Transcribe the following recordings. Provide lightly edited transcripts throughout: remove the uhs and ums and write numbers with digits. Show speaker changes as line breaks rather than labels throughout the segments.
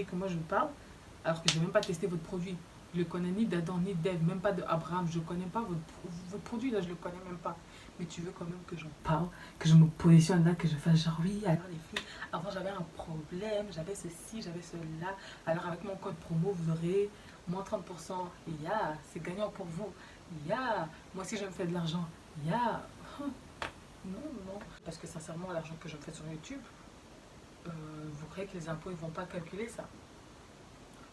voulez que moi je parle alors que je n'ai même pas testé votre produit. Je ne le connais ni d'Adam ni d'Ève, même pas de Abraham. Je ne connais pas votre produit là, je ne le connais même pas. Mais tu veux quand même que j'en parle, que je me positionne là, que je fasse genre oui, alors les filles, avant j'avais un problème, j'avais ceci, j'avais cela. Alors avec mon code promo, vous aurez moins 30%. Yeah, c'est gagnant pour vous. Yeah, moi aussi je me fais de l'argent. Yeah. Non, non. Parce que sincèrement, l'argent que je me fais sur YouTube, vous croyez que les impôts ils vont pas calculer ça?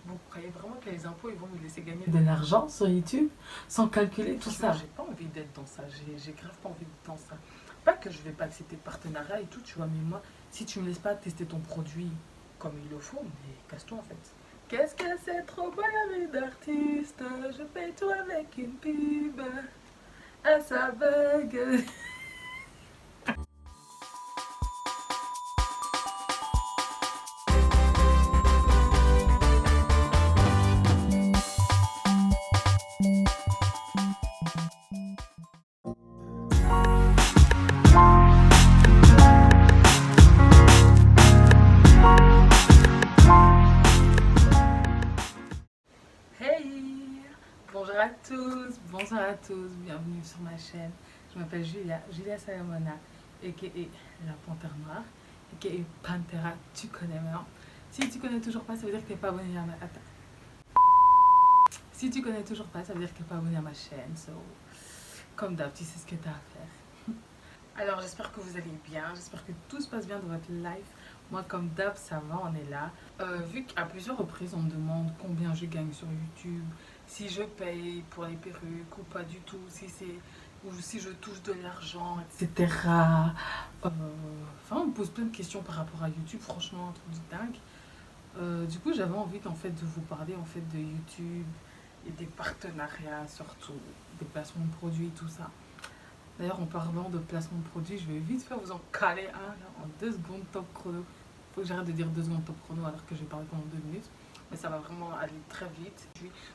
Vous croyez vraiment que les impôts ils vont me laisser gagner de l'argent sur YouTube sans calculer tout ça? J'ai pas envie d'être dans ça, j'ai grave pas envie d'être dans ça. Pas que je vais pas accepter de partenariat et tout, tu vois, mais moi, si tu me laisses pas tester ton produit comme il le faut, mais casse-toi en fait. Qu'est-ce que c'est trop beau la vie d'artiste, je paye tout avec une pub, à sa bug. Hey! Bonjour à tous, bienvenue sur ma chaîne. Je m'appelle Julia Salamona, a.k.a. la Panthère Noire, a.k.a. Pantera, tu connais maintenant. Si tu connais toujours pas, ça veut dire que t'es pas abonné à ma... Attends. Si tu connais toujours pas, ça veut dire que t'es pas abonné à ma chaîne. So, comme d'hab, tu sais ce que t'as à faire. Alors j'espère que vous allez bien, j'espère que tout se passe bien dans votre life. Moi comme d'hab ça va, on est là. Vu qu'à plusieurs reprises on me demande combien je gagne sur YouTube, si je paye pour les perruques ou pas du tout, ou si je touche de l'argent, etc. Enfin on me pose plein de questions par rapport à YouTube, franchement un truc de dingue. Du coup j'avais envie en fait de vous parler en fait de YouTube et des partenariats surtout, des placements de produits, tout ça. D'ailleurs, en parlant de placement de produits, je vais vite faire vous en caler un là, en 2 secondes top chrono. Faut que j'arrête de dire 2 secondes top chrono alors que j'ai parlé pendant 2 minutes. Mais ça va vraiment aller très vite.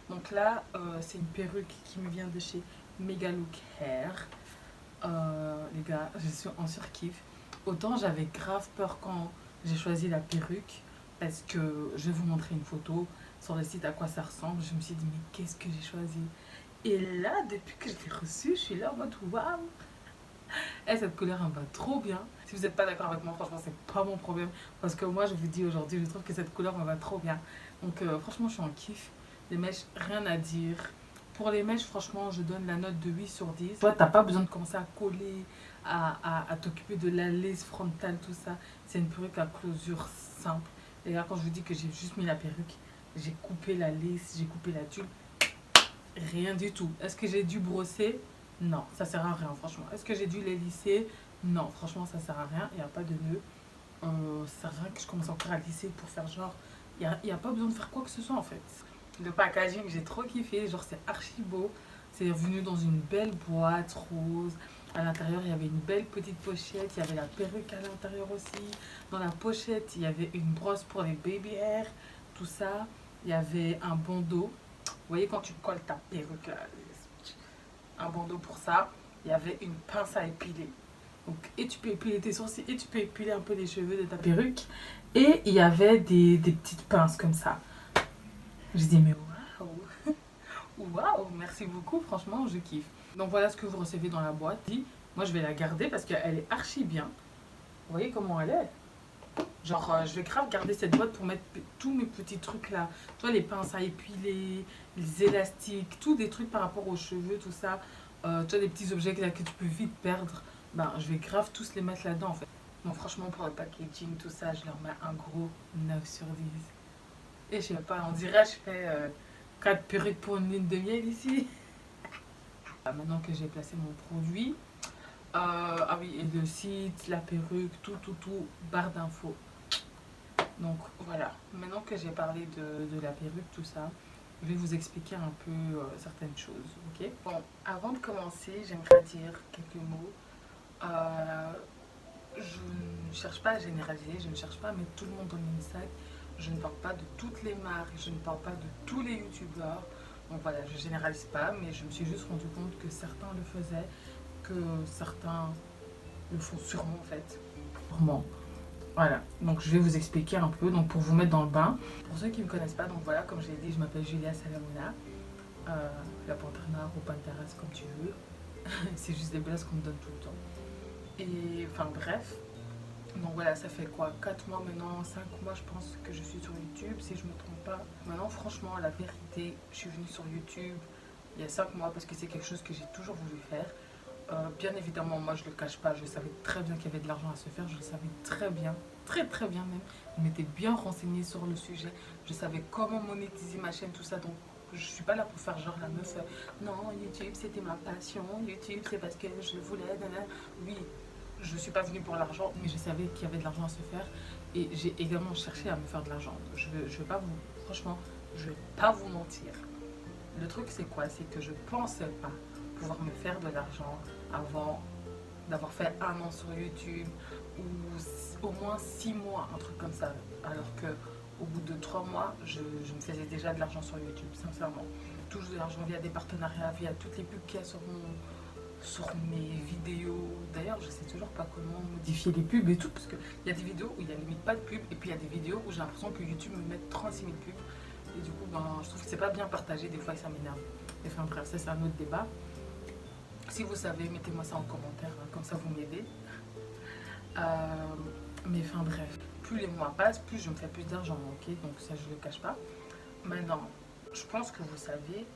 Donc là, c'est une perruque qui me vient de chez Megalook Hair. Les gars, je suis en surkiff. Autant j'avais grave peur quand j'ai choisi la perruque. Parce que je vais vous montrer une photo sur le site à quoi ça ressemble. Je me suis dit, mais qu'est-ce que j'ai choisi? Et là, depuis que je l'ai reçue, je suis là en mode waouh! Et cette couleur, elle me va trop bien. Si vous n'êtes pas d'accord avec moi, franchement, c'est pas mon problème. Parce que moi, je vous dis aujourd'hui, je trouve que cette couleur me va trop bien. Donc, franchement, je suis en kiff. Les mèches, rien à dire. Pour les mèches, franchement, je donne la note de 8 sur 10. Toi, t'as pas besoin de commencer à coller, à t'occuper de la lace frontale, tout ça. C'est une perruque à closure simple. Et là, quand je vous dis que j'ai juste mis la perruque, j'ai coupé la lace, j'ai coupé la tulle. Rien du tout. Est-ce que j'ai dû brosser? Non, ça sert à rien, franchement. Est-ce que j'ai dû les lisser? Non, franchement, ça sert à rien. Il n'y a pas de nœud. Ça sert à rien que je commence encore à lisser pour faire genre. Il n'y a pas besoin de faire quoi que ce soit en fait. Le packaging, j'ai trop kiffé. Genre, c'est archi beau. C'est venu dans une belle boîte rose. À l'intérieur, il y avait une belle petite pochette. Il y avait la perruque à l'intérieur aussi. Dans la pochette, il y avait une brosse pour les baby hair. Tout ça. Il y avait un bandeau. Vous voyez quand tu colles ta perruque là, un bandeau pour ça. Il y avait une pince à épiler. Donc, et tu peux épiler tes sourcils et tu peux épiler un peu les cheveux de ta perruque. Et il y avait des petites pinces comme ça. Je dis mais waouh, waouh, merci beaucoup, franchement je kiffe. Donc voilà ce que vous recevez dans la boîte. Moi je vais la garder parce qu'elle est archi bien. Vous voyez comment elle est? Genre, je vais grave garder cette boîte pour mettre tous mes petits trucs là. Tu vois, les pinces à épiler, les élastiques, tous des trucs par rapport aux cheveux, tout ça. Tu vois, des petits objets là, que tu peux vite perdre. Ben, je vais grave tous les mettre là-dedans en fait. Donc, franchement, pour le packaging, tout ça, je leur mets un gros 9 sur 10. Et je sais pas, on dirait, je fais 4 perruques pour une lune de miel ici. Maintenant que j'ai placé mon produit, ah oui, et le site, la perruque, tout, barre d'infos. Donc voilà, maintenant que j'ai parlé de la perruque, tout ça, je vais vous expliquer un peu certaines choses, ok? Bon, avant de commencer, j'aimerais dire quelques mots. Je ne cherche pas à généraliser, je ne cherche pas à mettre tout le monde dans le même sac. Je ne parle pas de toutes les marques, je ne parle pas de tous les youtubeurs. Donc voilà, je généralise pas, mais je me suis juste rendu compte que certains le faisaient, que certains le font sûrement en fait. Sûrement. Voilà, donc je vais vous expliquer un peu, donc pour vous mettre dans le bain. Pour ceux qui ne me connaissent pas, donc voilà, comme je l'ai dit, je m'appelle Julia Salamona, la panthère noire ou panthère, comme tu veux. C'est juste des blagues qu'on me donne tout le temps. Et enfin bref, donc voilà, ça fait quoi, 4 mois maintenant, 5 mois je pense que je suis sur YouTube, si je me trompe pas. Maintenant franchement, la vérité, je suis venue sur YouTube il y a 5 mois parce que c'est quelque chose que j'ai toujours voulu faire. Bien évidemment, moi je le cache pas, je savais très bien qu'il y avait de l'argent à se faire, je le savais très bien, très très bien même. Je m'étais bien renseignée sur le sujet, je savais comment monétiser ma chaîne, tout ça, donc je suis pas là pour faire genre la meuf, non, YouTube c'était ma passion, YouTube c'est parce que je le voulais, nanana. Oui, je suis pas venue pour l'argent, mais je savais qu'il y avait de l'argent à se faire et j'ai également cherché à me faire de l'argent. Je vais pas vous, franchement, je vais pas vous mentir. Le truc c'est quoi? C'est que je pensais pas pouvoir me faire de l'argent avant d'avoir fait 1 an sur YouTube ou au moins 6 mois, un truc comme ça. Alors que au bout de 3 mois, je me faisais déjà de l'argent sur YouTube, sincèrement. Touche de l'argent via des partenariats, via toutes les pubs qu'il y a sur mes vidéos. D'ailleurs, je sais toujours pas comment modifier les pubs et tout, parce qu'il y a des vidéos où il n'y a limite pas de pubs, et puis il y a des vidéos où j'ai l'impression que YouTube me met 36 000 pubs. Et du coup, ben, je trouve que c'est pas bien partagé, des fois, et ça m'énerve. Enfin bref, ça c'est un autre débat. Si vous savez, mettez-moi ça en commentaire, hein, comme ça vous m'aidez. Euh, mais enfin bref, plus les mois passent, plus je me fais plus d'argent, ok? Donc ça je le cache pas. Maintenant, je pense que vous savez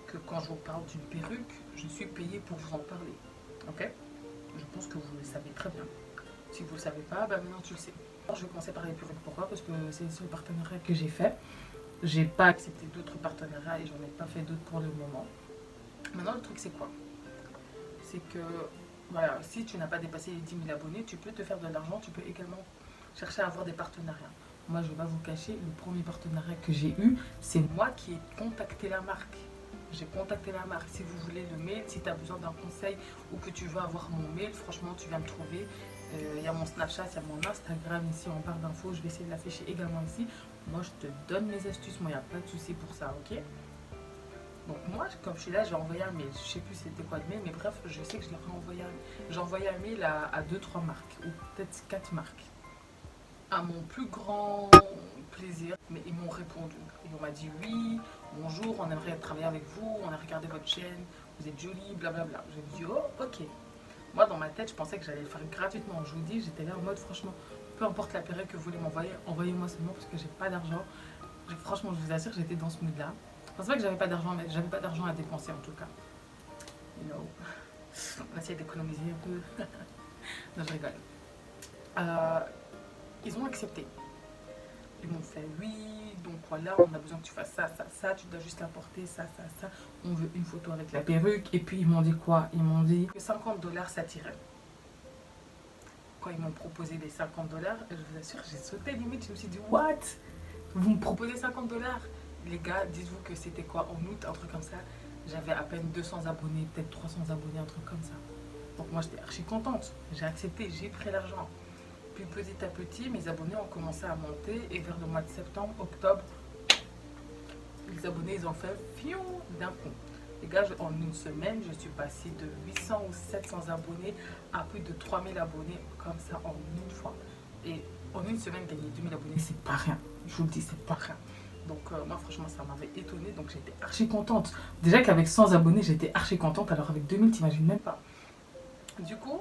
que quand je vous parle d'une perruque, je suis payée pour vous en parler, ok? Je pense que vous le savez très bien. Si vous ne le savez pas, bah maintenant tu le sais. Alors, je vais commencer par les perruques. Pourquoi? Parce que c'est le seul partenariat que j'ai fait. J'ai pas accepté d'autres partenariats et j'en ai pas fait d'autres pour le moment. Maintenant, le truc c'est quoi? C'est que voilà, si tu n'as pas dépassé les 10 000 abonnés, tu peux te faire de l'argent, tu peux également chercher à avoir des partenariats. Moi, je ne vais pas vous cacher, le premier partenariat que j'ai eu, c'est moi qui ai contacté la marque. J'ai contacté la marque. Si vous voulez le mail, si tu as besoin d'un conseil ou que tu veux avoir mon mail, franchement, tu viens me trouver. Il y a mon Snapchat, il y a mon Instagram ici en barre d'infos. Je vais essayer de l'afficher également ici. Moi, je te donne mes astuces. Moi, il n'y a pas de souci pour ça, ok? Donc moi, comme je suis là, j'ai envoyé un mail. Je sais plus c'était quoi le mail, mais bref, je sais que je leur ai envoyé j'ai envoyé un mail à 2-3 marques, ou peut-être 4 marques. À mon plus grand plaisir, mais ils m'ont répondu. Et on m'a dit oui, bonjour, on aimerait travailler avec vous, on a regardé votre chaîne, vous êtes jolie, blablabla. J'ai dit oh, ok. Moi, dans ma tête, je pensais que j'allais le faire gratuitement. Je vous dis, j'étais là en mode, franchement, peu importe la période que vous voulez m'envoyer, envoyez-moi seulement parce que j'ai pas d'argent. Franchement, je vous assure, j'étais dans ce mood-là. C'est pas que j'avais pas d'argent, mais j'avais pas d'argent à dépenser en tout cas. You know. On essaie d'économiser un peu. Non, je rigole. Euh, Ils ont accepté. Ils m'ont fait oui, donc voilà, on a besoin que tu fasses ça, ça, ça, tu dois juste apporter ça, ça, ça. On veut une photo avec la perruque. Et puis ils m'ont dit quoi? Ils m'ont dit que 50 $ ça tirait. Quand ils m'ont proposé les 50 $, je vous assure, j'ai sauté limite, je me suis dit what? Vous me proposez 50 $? Les gars, dites-vous que c'était quoi en août, un truc comme ça. J'avais à peine 200 abonnés, peut-être 300 abonnés, un truc comme ça. Donc moi j'étais archi contente. J'ai accepté, j'ai pris l'argent. Puis petit à petit, mes abonnés ont commencé à monter et vers le mois de septembre, octobre, les abonnés ils ont fait fiou d'un coup. Les gars, en une semaine, je suis passée de 800 ou 700 abonnés à plus de 3000 abonnés comme ça en une fois. Et en une semaine, gagner 2000 abonnés, c'est pas rien. Je vous le dis, c'est pas rien. Donc moi franchement ça m'avait étonnée, donc j'étais archi contente. Déjà qu'avec 100 abonnés j'étais archi contente, alors avec 2000 t'imagines même pas. Du coup,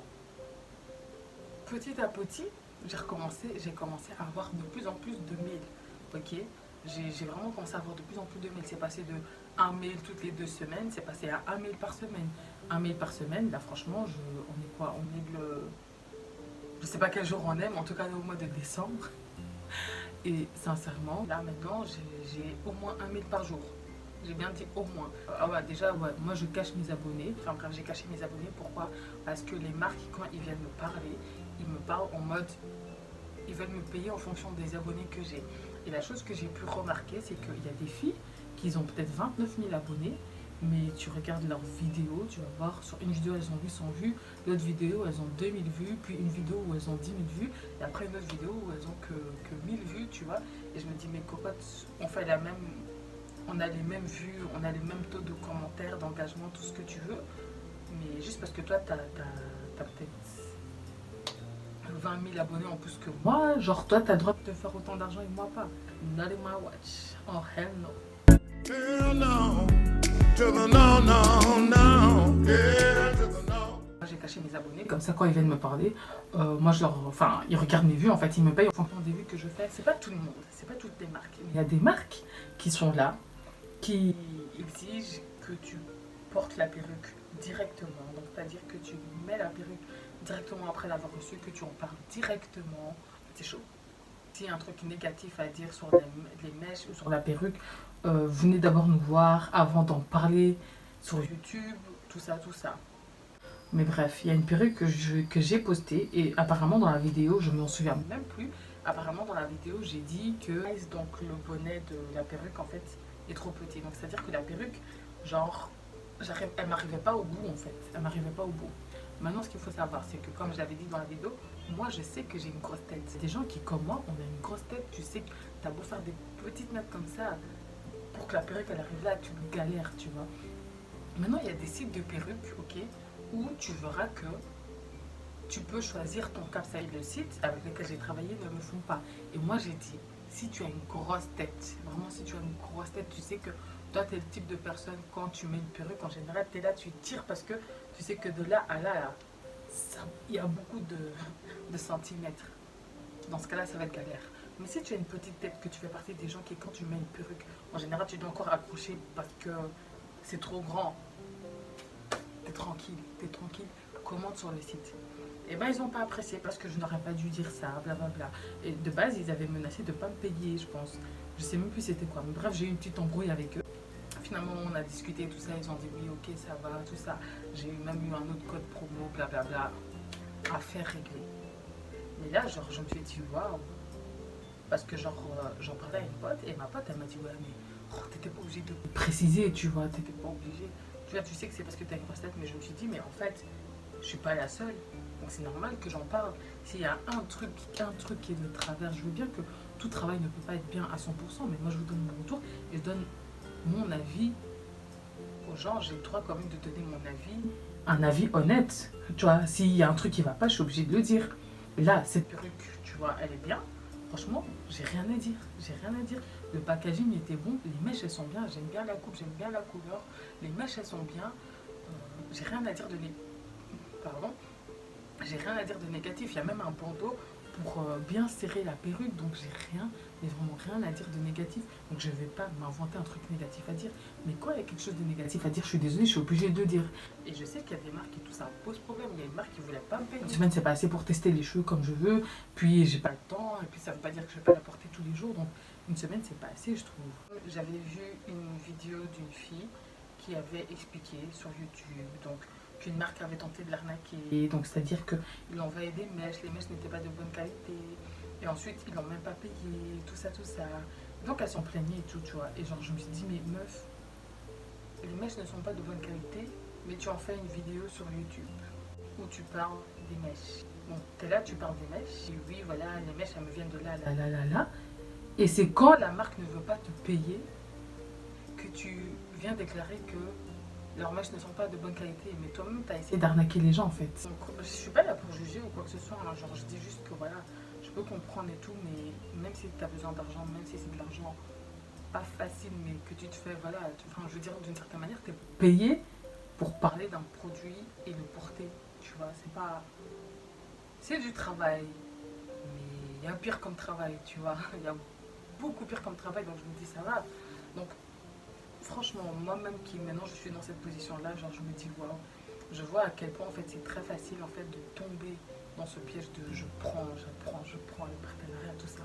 petit à petit, j'ai commencé à avoir de plus en plus de mails. Ok, j'ai vraiment commencé à avoir de plus en plus de mails. C'est passé de un mail toutes les 2 semaines, c'est passé à un mail par semaine. Un mail par semaine, là franchement, on est quoi? On est le... Je sais pas quel jour on est, mais en tout cas on est au mois de décembre. Et sincèrement, là maintenant, j'ai au moins un mail par jour. J'ai bien dit au moins. Ah ouais, déjà, ouais, moi je cache mes abonnés. Enfin bref, j'ai caché mes abonnés. Pourquoi? Parce que les marques, quand ils viennent me parler, ils me parlent en mode... Ils veulent me payer en fonction des abonnés que j'ai. Et la chose que j'ai pu remarquer, c'est qu'il y a des filles qui ont peut-être 29 000 abonnés, mais tu regardes leurs vidéos, tu vas voir, sur une vidéo elles ont 800 vues, l'autre vidéo elles ont 2000 vues, puis une vidéo où elles ont 10 000 vues, et après une autre vidéo où elles ont que 1000 vues, tu vois. Et je me dis, mes cocottes, on a les mêmes vues, on a les mêmes taux de commentaires, d'engagement, tout ce que tu veux, mais juste parce que toi, t'as peut-être 20 000 abonnés en plus que moi. Genre, toi, t'as le droit de faire autant d'argent et moi pas. Not in my watch. Oh, hell no. Hell no. To the no, no, no. Yeah, to the no. J'ai caché mes abonnés, comme ça quand ils viennent me parler, moi je leur, enfin ils regardent mes vues en fait, ils me payent en fonction des vues que je fais. C'est pas tout le monde, c'est pas toutes les marques. Il y a des marques qui sont là, qui exigent que tu portes la perruque directement, donc c'est-à-dire que tu mets la perruque directement après l'avoir reçue, que tu en parles directement. C'est chaud. S'il y a un truc négatif à dire sur les mèches ou sur la perruque, venez d'abord nous voir avant d'en parler sur YouTube, tout ça, tout ça. Mais bref, il y a une perruque que j'ai postée et apparemment dans la vidéo, je m'en souviens même plus, apparemment dans la vidéo j'ai dit que donc le bonnet de la perruque en fait est trop petit. Donc c'est à dire que la perruque, genre, elle m'arrivait pas au bout en fait, elle m'arrivait pas au bout. Maintenant ce qu'il faut savoir c'est que comme j'avais dit dans la vidéo, moi je sais que j'ai une grosse tête. C'est des gens qui comme moi, on a une grosse tête, tu sais que t'as beau faire des petites notes comme ça, pour que la perruque elle arrive là, tu galères, tu vois. Maintenant il y a des sites de perruques, ok, où tu verras que tu peux choisir ton cap. Ça, le site avec lequel j'ai travaillé ne me font pas. Et moi j'ai dit, si tu as une grosse tête, vraiment si tu as une grosse tête, tu sais que toi tu es le type de personne, quand tu mets une perruque en général, tu es là, tu tires parce que tu sais que de là à là, il y a beaucoup de centimètres. Dans ce cas-là, ça va être galère. Mais si tu as une petite tête, que tu fais partie des gens qui, quand tu mets une perruque, en général, tu dois encore accrocher parce que c'est trop grand. T'es tranquille, commande sur le site. Et ben ils n'ont pas apprécié parce que je n'aurais pas dû dire ça, blablabla. Et de base, ils avaient menacé de ne pas me payer, je pense. Je sais même plus c'était quoi. Mais bref, j'ai eu une petite embrouille avec eux. Finalement, on a discuté, tout ça. Ils ont dit oui, ok, ça va, tout ça. J'ai même eu un autre code promo, blablabla. Affaire réglée. Mais là, genre, je me suis dit waouh. Parce que genre, j'en parlais à une pote et ma pote, elle m'a dit ouais, mais oh, t'étais pas obligée de préciser, tu vois, t'étais pas obligée. Tu sais que c'est parce que tu as une grosse tête, mais je me suis dit, mais en fait, je suis pas la seule. Donc c'est normal que j'en parle. S'il y a un truc qui est de travers, je veux bien que tout travail ne peut pas être bien à 100%, mais moi je vous donne mon retour et je donne mon avis aux gens. J'ai le droit quand même de donner mon avis. Un avis honnête. Tu vois, s'il y a un truc qui va pas, je suis obligée de le dire. Là, cette perruque, tu vois, elle est bien. Franchement, j'ai rien à dire. J'ai rien à dire. Le packaging était bon. Les mèches, elles sont bien. J'aime bien la coupe, j'aime bien la couleur. Les mèches, elles sont bien. J'ai rien à dire de Pardon. J'ai rien à dire de négatif. Il y a même un bandeau pour bien serrer la perruque. Donc j'ai rien, mais vraiment rien à dire de négatif. Donc je vais pas m'inventer un truc négatif à dire. Mais quand il y a quelque chose de négatif à dire, je suis désolée, je suis obligée de le dire. Et je sais qu'il y a des marques et tout ça pose problème. Il y a une marque qui voulait pas me payer. Une semaine, c'est pas assez pour tester les cheveux comme je veux. Puis j'ai pas le temps. Et puis ça veut pas dire que je vais pas la porter tous les jours. Donc une semaine, c'est pas assez, je trouve. J'avais vu une vidéo d'une fille qui avait expliqué sur YouTube donc qu'une marque avait tenté de l'arnaquer. Et donc c'est-à-dire qu'ils lui envoyaient des mèches, les mèches n'étaient pas de bonne qualité. Et ensuite, ils l'ont même pas payé, tout ça, tout ça. Donc elles s'en plaignaient et tout, tu vois. Et genre, je me suis dit, mais meuf, les mèches ne sont pas de bonne qualité, mais tu en fais une vidéo sur YouTube où tu parles des mèches. Bon, t'es là, tu parles des mèches. Et oui, voilà, les mèches, elles me viennent de là, là, là, là, là. Et c'est quand la marque ne veut pas te payer que tu viens déclarer que leurs mèches ne sont pas de bonne qualité. Mais toi-même, tu as essayé d'arnaquer les gens en fait. Donc, je suis pas là pour juger ou quoi que ce soit. Hein. Genre, je dis juste que voilà, je peux comprendre et tout, mais même si tu as besoin d'argent, même si c'est de l'argent pas facile, mais que tu te fais, voilà, enfin, je veux dire, d'une certaine manière, tu es payé pour parler d'un produit et le porter. Tu vois, c'est pas. C'est du travail, mais il y a pire comme travail, tu vois. Il y a beaucoup pire comme travail, donc je me dis ça va. Donc franchement, moi-même qui maintenant je suis dans cette position-là, genre je me dis waouh, je vois à quel point en fait c'est très facile en fait de tomber dans ce piège de je prends le partenariat, tout ça.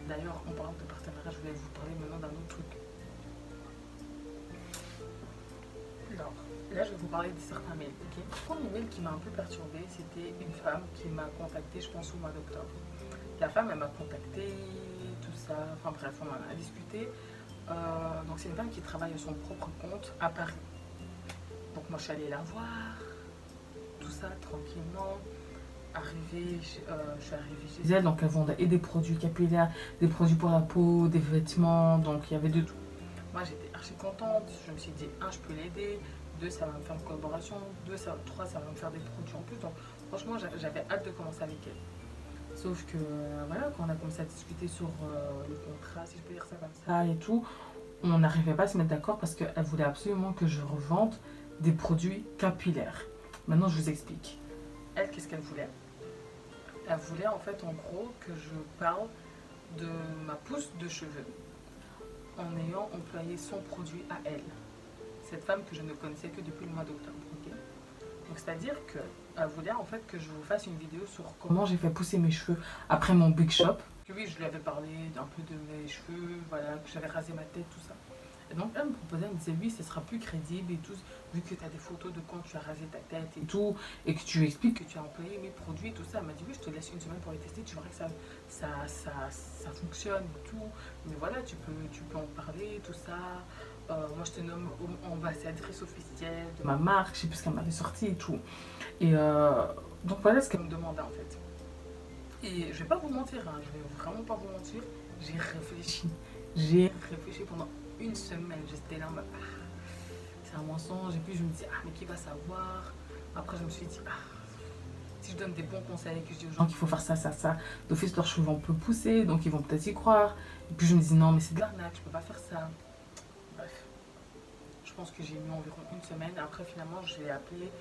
D'ailleurs, en parlant de partenariat, je voulais vous parler maintenant d'un autre truc. Alors, là je vais vous parler de certains mails, ok. Le premier mail qui m'a un peu perturbée, c'était une femme qui m'a contacté, je pense au mois d'octobre. La femme, elle m'a contacté, tout ça, enfin bref, on en a discuté. Donc c'est une femme qui travaille à son propre compte à Paris. Donc moi je suis allée la voir, tout ça tranquillement. Je suis arrivée chez elle, donc elle vendait des produits capillaires, des produits pour la peau, des vêtements, donc il y avait de tout. Moi j'étais archi contente, je me suis dit, un, je peux l'aider, deux, ça va me faire une collaboration, trois, ça va me faire des produits en plus. Donc franchement j'avais hâte de commencer avec elle. Sauf que voilà, quand on a commencé à discuter sur le contrat, si je peux dire ça comme ça et tout, on n'arrivait pas à se mettre d'accord parce qu'elle voulait absolument que je revende des produits capillaires. Maintenant, je vous explique. Elle, qu'est-ce qu'elle voulait? Elle voulait en fait, en gros, que je parle de ma pousse de cheveux en ayant employé son produit à elle. Cette femme que je ne connaissais que depuis le mois d'octobre. Okay, donc c'est-à-dire qu'elle voulait en fait que je vous fasse une vidéo sur comment j'ai fait pousser mes cheveux après mon big shop. Oui, je lui avais parlé un peu de mes cheveux, voilà, que j'avais rasé ma tête, tout ça. Et donc elle me proposait, elle me disait oui, ce sera plus crédible et tout, vu que tu as des photos de quand tu as rasé ta tête et tout, et que tu expliques que tu as employé mes produits et tout ça. Elle m'a dit oui, je te laisse une semaine pour les tester, tu verras que ça fonctionne et tout. Mais voilà, tu peux en parler, tout ça. Moi, je te nomme ambassadrice officielle de ma marque, je sais plus ce qu'elle m'avait sorti et tout. Et donc voilà ce qu'elle me demandait en fait. Et je vais pas vous mentir, hein, je vais vraiment pas vous mentir, j'ai réfléchi. J'ai réfléchi pendant une semaine, j'étais là, c'est un mensonge. Et puis je me dis, ah, mais qui va savoir? Après, je me suis dit, ah, si je donne des bons conseils, que je dis aux gens qu'il faut faire ça, ça, ça, d'office leurs cheveux vont peu pousser, donc ils vont peut-être y croire. Et puis je me dis, non, mais c'est de l'arnaque, je peux pas faire ça. Bref, je pense que j'ai mis environ une semaine. Après, finalement, je l'ai appelé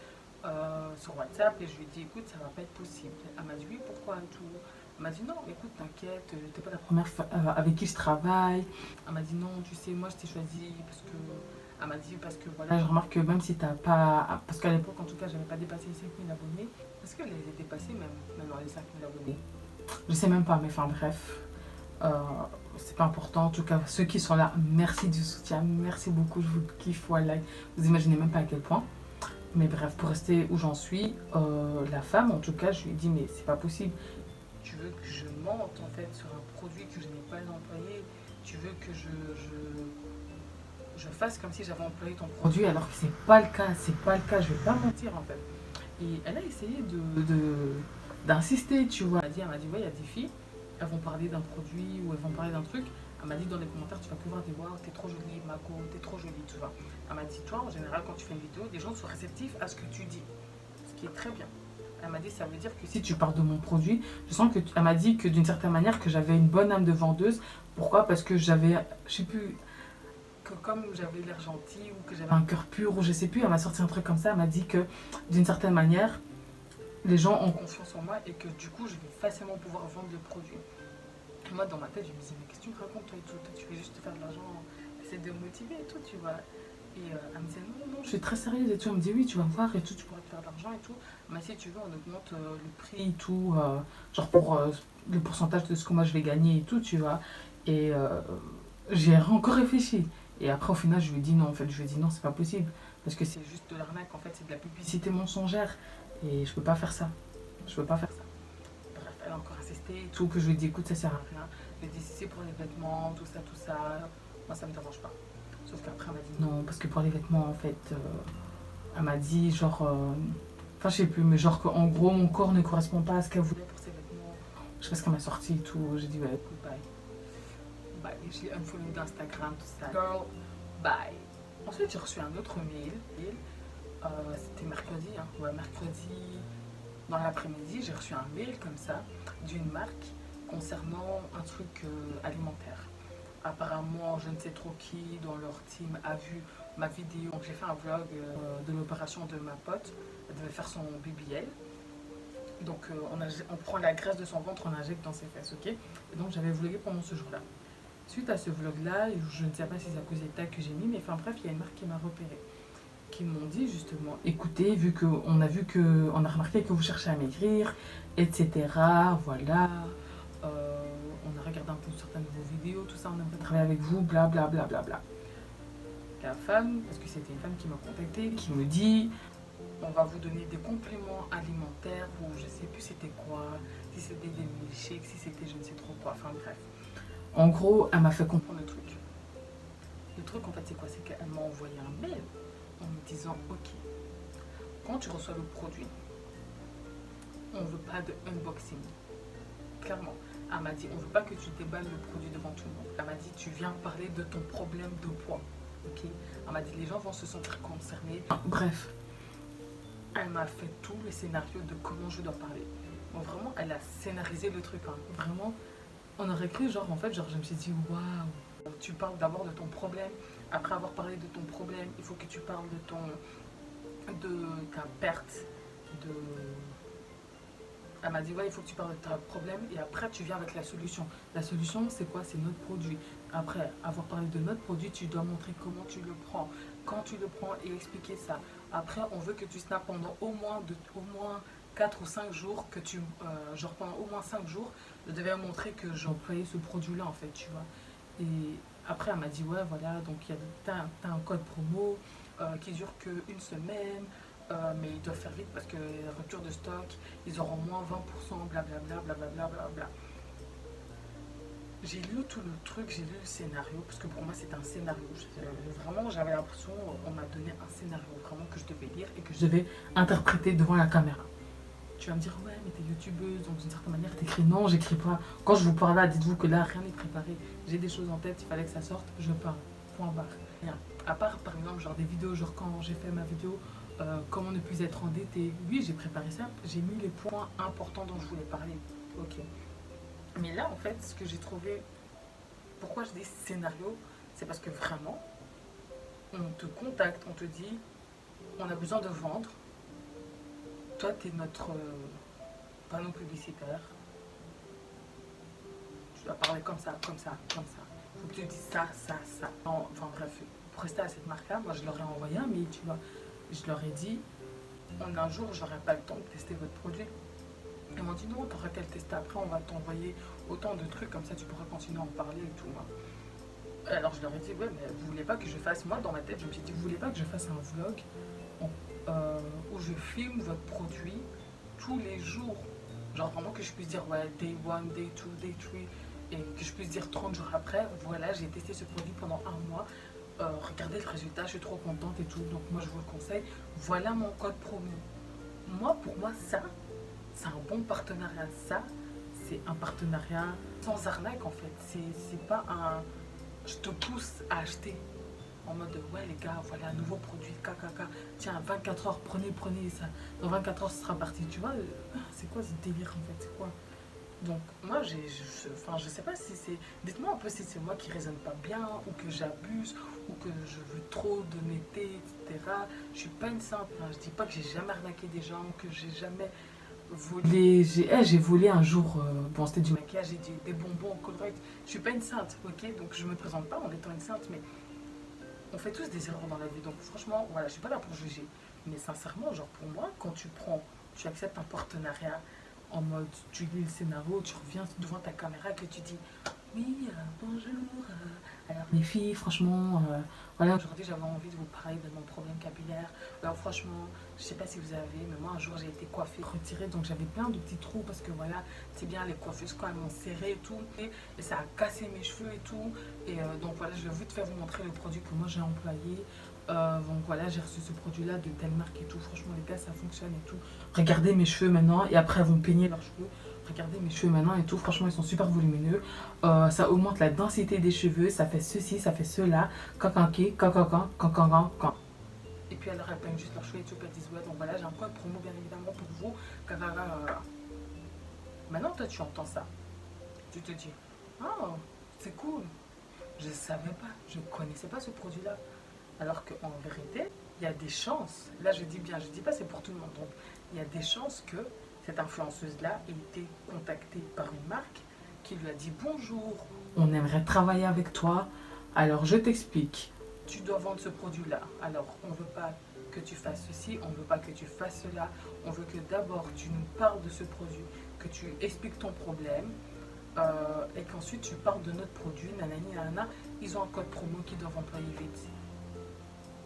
sur WhatsApp et je lui ai dit, écoute, ça va pas être possible. Elle m'a dit, oui, pourquoi et tout. Elle m'a dit, non, écoute, t'inquiète, t'es pas la première avec qui je travaille. Elle m'a dit, non, tu sais, moi, je t'ai choisi parce que. Elle m'a dit, parce que voilà, je remarque que même si t'as pas. Parce qu'à l'époque, en tout cas, j'avais pas dépassé les 5000 abonnés. Est-ce qu'elle les a dépassés même dans les 5000 abonnés? Je sais même pas, mais enfin, bref. Euh, c'est pas important. En tout cas, ceux qui sont là, merci du soutien. Merci beaucoup, je vous kiffe. Voilà. Vous imaginez même pas à quel point. Mais bref, pour rester où j'en suis, la femme, en tout cas, je lui ai dit, mais c'est pas possible. Tu veux que je mente en fait sur un produit que je n'ai pas employé? Tu veux que je fasse comme si j'avais employé ton produit alors que c'est pas le cas, c'est pas le cas, je vais pas mentir en fait. Et elle a essayé d'insister, tu vois. Elle m'a dit, ouais, il y a des filles, elles vont parler d'un produit ou elles vont parler d'un truc. Elle m'a dit dans les commentaires, tu vas que voir des waouh, t'es trop jolie, Mako, t'es trop jolie, tu vois. Elle m'a dit, toi, en général, quand tu fais une vidéo, les gens sont réceptifs à ce que tu dis, ce qui est très bien. Elle m'a dit, ça veut dire que si tu parles de mon produit, je sens que. Elle m'a dit que d'une certaine manière, que j'avais une bonne âme de vendeuse. Pourquoi? Parce que j'avais, je sais plus, que comme j'avais l'air gentil ou que j'avais un cœur pur ou je sais plus, elle m'a sorti un truc comme ça. Elle m'a dit que d'une certaine manière, les gens ont confiance en moi et que du coup, je vais facilement pouvoir vendre le produit. Moi, dans ma tête, je me disais, mais qu'est-ce que tu me racontes, toi et tout? Toi, tu veux juste te faire de l'argent, essayer de me motiver et tout, tu vois. Et elle me disait, non, non, je suis très sérieuse et tout. Elle me dit, oui, tu vas voir et tout, tu pourras te faire de l'argent et tout. Mais si tu veux, on augmente le prix et tout, genre pour le pourcentage de ce que moi je vais gagner et tout, tu vois. Et j'ai encore réfléchi. Et après, au final, je lui ai dit non, en fait, je lui ai dit non, c'est pas possible. Parce que c'est juste de l'arnaque, en fait, c'est de la publicité mensongère. Et je peux pas faire ça. Je peux pas faire ça. Bref, elle a encore insisté et tout, que je lui ai dit, écoute, ça sert à rien. Je lui ai dit, si c'est pour les vêtements, tout ça, moi, ça me dérange pas. Sauf qu'après, elle m'a dit non, parce que pour les vêtements, en fait, elle m'a dit, genre, enfin, je sais plus, mais genre qu'en gros, mon corps ne correspond pas à ce qu'elle voulait pour ses vêtements. Je sais pas ce qu'elle m'a sorti et tout. J'ai dit, ouais, écoute, bye. Bye. Je l'ai unfollow d'Instagram, tout ça. Girl, bye. Ensuite, j'ai reçu un autre mail. C'était mercredi, hein. Ouais, mercredi, dans l'après-midi, j'ai reçu un mail comme ça d'une marque concernant un truc alimentaire. Apparemment, je ne sais trop qui dans leur team a vu ma vidéo. Donc, j'ai fait un vlog de l'opération de ma pote. Elle devait faire son BBL. Donc, on prend la graisse de son ventre, on injecte dans ses fesses, ok? Et donc, j'avais vlogué pendant ce jour-là. Suite à ce vlog-là, je ne sais pas si c'est à cause des tags que j'ai mis, mais enfin bref, il y a une marque qui m'a repéré, qui m'ont dit justement, écoutez, on a remarqué que vous cherchez à maigrir, etc. Voilà, on a regardé un peu certaines de vos vidéos, tout ça, on aimerait travailler avec vous, bla bla bla bla bla. La femme, parce que c'était une femme qui m'a contactée, qui me dit, on va vous donner des compléments alimentaires ou je sais plus c'était quoi, si c'était des milkshakes, si c'était je ne sais trop quoi, enfin bref. En gros, elle m'a fait comprendre le truc. Le truc, en fait, c'est quoi? C'est qu'elle m'a envoyé un mail en me disant, ok, quand tu reçois le produit, on ne veut pas de unboxing. Clairement. Elle m'a dit, on ne veut pas que tu déballes le produit devant tout le monde. Elle m'a dit, tu viens parler de ton problème de poids. Ok? Elle m'a dit, les gens vont se sentir concernés. Bref, elle m'a fait tous les scénarios de comment je dois parler. Bon, vraiment, elle a scénarisé le truc, hein. Vraiment, on aurait cru, genre, en fait, genre, je me suis dit, waouh. Tu parles d'abord de ton problème. Après avoir parlé de ton problème, il faut que tu parles de ta perte de. Elle m'a dit, ouais, il faut que tu parles de ton problème et après tu viens avec la solution. La solution, c'est quoi? C'est notre produit. Après avoir parlé de notre produit, tu dois montrer comment tu le prends, quand tu le prends et expliquer ça. Après, on veut que tu snaps pendant au moins 4 ou 5 jours, que tu, genre pendant au moins 5 jours, je devais montrer que j'employais ce produit-là, en fait, tu vois. Et après, elle m'a dit, ouais, voilà, donc t'as un code promo qui dure qu'une semaine, mais ils doivent faire vite parce que la rupture de stock, ils auront moins 20%, blablabla, blablabla, blablabla. J'ai lu tout le truc, j'ai lu le scénario, parce que pour moi c'était un scénario. Vraiment, j'avais l'impression, on m'a donné un scénario vraiment que je devais lire et que je devais interpréter devant la caméra. Tu vas me dire, ouais, mais t'es youtubeuse, donc d'une certaine manière t'écris. Non, j'écris pas. Quand je vous parle là, dites-vous que là, rien n'est préparé. J'ai des choses en tête, il fallait que ça sorte, je parle. Point barre. Rien. À part, par exemple, genre des vidéos, genre quand j'ai fait ma vidéo, comment ne plus être endetté. Oui, j'ai préparé ça, j'ai mis les points importants dont je voulais parler. Ok. Mais là, en fait, ce que j'ai trouvé, pourquoi je dis scénario, c'est parce que vraiment, on te contacte, on te dit, on a besoin de vendre. Toi, t'es notre panneau publicitaire. Tu dois parler comme ça, comme ça, comme ça. Faut que tu dises ça, ça, ça. Enfin bref, pour rester à cette marque-là, moi je leur ai envoyé un mail, tu vois. Je leur ai dit, un jour, j'aurai pas le temps de tester votre produit. Ils m'ont dit non, t'auras qu'à le tester après, on va t'envoyer autant de trucs, comme ça tu pourras continuer à en parler et tout. Alors je leur ai dit, ouais, mais vous voulez pas que je fasse, moi dans ma tête, je me suis dit, vous voulez pas que je fasse un vlog où je filme votre produit tous les jours? Genre vraiment que je puisse dire, ouais, day 1, day 2, day 3, et que je puisse dire 30 jours après, voilà, j'ai testé ce produit pendant un mois, regardez le résultat, je suis trop contente et tout, donc moi je vous le conseille, voilà mon code promo. Moi, pour moi, ça, c'est un bon partenariat. Ça, c'est un partenariat sans arnaque en fait. C'est pas un je te pousse à acheter en mode ouais les gars, voilà un nouveau produit, KKK. Tiens, 24 heures, prenez ça. Dans 24 heures, ce sera parti. Tu vois, c'est quoi ce délire en fait? C'est quoi? Donc moi, enfin, je sais pas si c'est. Dites-moi un peu si c'est moi qui raisonne pas bien, ou que j'abuse, ou que je veux trop d'honnêteté, etc. Je suis pas une simple. Hein. Je dis pas que j'ai jamais arnaqué des gens, que j'ai jamais volé. J'ai volé un jour. Bon, c'était du maquillage, j'ai des bonbons au Colruyt. Je suis pas une sainte, ok? Donc je me présente pas en étant une sainte, mais on fait tous des erreurs dans la vie. Donc franchement, voilà, je suis pas là pour juger. Mais sincèrement, genre pour moi, quand tu acceptes un partenariat en mode, tu lis le scénario, tu reviens devant ta caméra et que tu dis, oui, bonjour. Alors les filles, franchement, voilà, aujourd'hui j'avais envie de vous parler de mon problème capillaire. Alors franchement, je sais pas si vous avez, mais moi un jour j'ai été coiffée, retirée, donc j'avais plein de petits trous parce que voilà, c'est bien les coiffeuses quand elles m'ont serré et tout, et ça a cassé mes cheveux et tout. Et donc voilà, je vais vite faire vous montrer le produit que moi j'ai employé. Donc voilà, j'ai reçu ce produit-là de telle marque et tout. Franchement, les gars, ça fonctionne et tout. Regardez mes cheveux maintenant, et après, elles vont peigner leurs cheveux. Regardez mes cheveux maintenant et tout. Franchement, ils sont super volumineux. Ça augmente la densité des cheveux. Ça fait ceci, ça fait cela. Cancanqué, cancancan, cancancan. Et puis, alors, elles peignent juste leurs cheveux et tout. Puis elles disent, ouais, donc voilà, j'ai un code promo, bien évidemment, pour vous. Maintenant, toi, tu entends ça. Tu te dis, oh, c'est cool. Je ne savais pas, je ne connaissais pas ce produit-là. Alors qu'en vérité, il y a des chances, là je dis bien, je ne dis pas c'est pour tout le monde, donc il y a des chances que cette influenceuse-là ait été contactée par une marque qui lui a dit bonjour, on aimerait travailler avec toi, alors je t'explique, tu dois vendre ce produit-là, alors on ne veut pas que tu fasses ceci, on ne veut pas que tu fasses cela, on veut que d'abord tu nous parles de ce produit, que tu expliques ton problème, et qu'ensuite tu parles de notre produit, nanani, nanana, ils ont un code promo qu'ils doivent employer vite.